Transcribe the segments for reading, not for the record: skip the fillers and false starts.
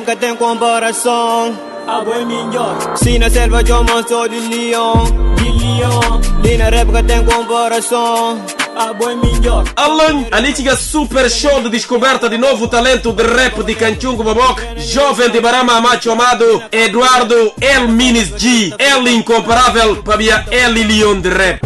que tem comparação. A boi melhor. Se na selva eu sou de leão. E na rap que tem comparação. A boi melhor. Alan, ali tinha super show de descoberta de novo talento de rap de Kanchungo Babok. Jovem de Barama Macho amado Eduardo El Minis G. El incomparável para El Leon de rap.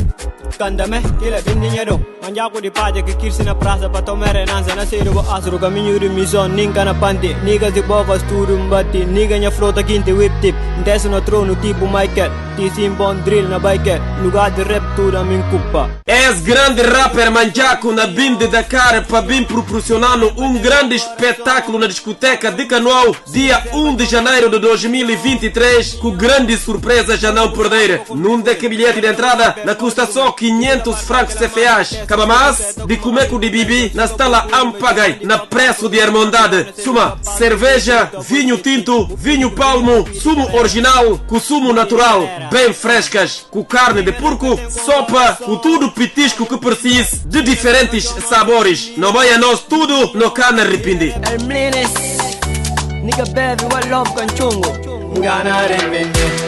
Kandame, kila dinheiro. Manjaku di pajak que kirsi na praça para tomar renança na série bo asro caminho de missão ninga na pante niga de boca sturo mbati niga nya frota quinte whip tip desce no trono tipo Michael ti simbon drill na bike lugar de rap tudo min culpa. És grande rapper Manjaku na BIM de Dakar para BIM proporcionando grande espetáculo na discoteca de Canoal dia 1 de janeiro de 2023 com grande surpresa já não perder. Num deque bilhete de entrada na custa só 500 francos CFAs. Cabamás de Cumeco de Bibi na Stala Ampagai, na preço de Irmandade. Suma, cerveja, vinho tinto, vinho palmo, sumo original, com sumo natural, bem frescas, com carne de porco, sopa, com tudo pitisco que precisa, de diferentes sabores. Não vai a nós tudo, no cana arrependi. Nigga baby, what love Kanchungo. Gana arrepende.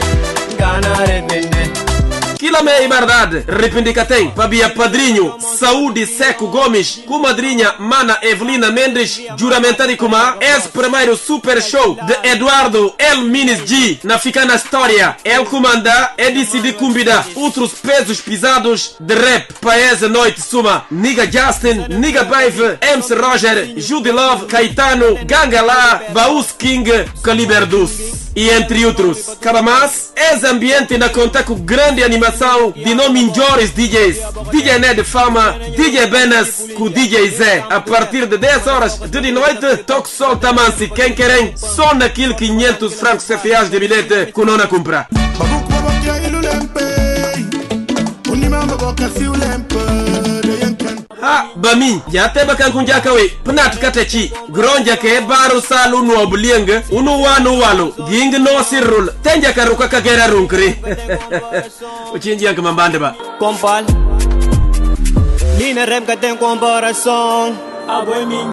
Quila meia verdade, rependica tem, Pabia Padrinho, Saúde Seco Gomes, com madrinha Mana Evelina Mendes, juramentari kuma, esse primeiro super show de Eduardo El Minis G, na fica na história, El comanda é decidir convidar outros pesos pesados de rap para essa noite suma, Niga Justin, Niga Bave, MC Roger, Judy Love, Caetano, Gangala, Baus King, Caliber Dus. E entre outros. Cabamás, esse ambiente na conta com grande animação de nomes melhores DJs. DJ Ned Fama, DJ Benas com DJ Zé. A partir de 10 horas de noite, toque só tamansi quem querem, só naquele 500 francos CFAs de bilhete que não a comprar. Ha, bami, ya te bakan kunja kawe, penat katechi, gronja ke baru salu no oblienge, unu walo, ging no sirrul, tenja karuka kagera runkri. Uchinji yang kemambande ba. Compal, Lina rap que tem comparação. A boi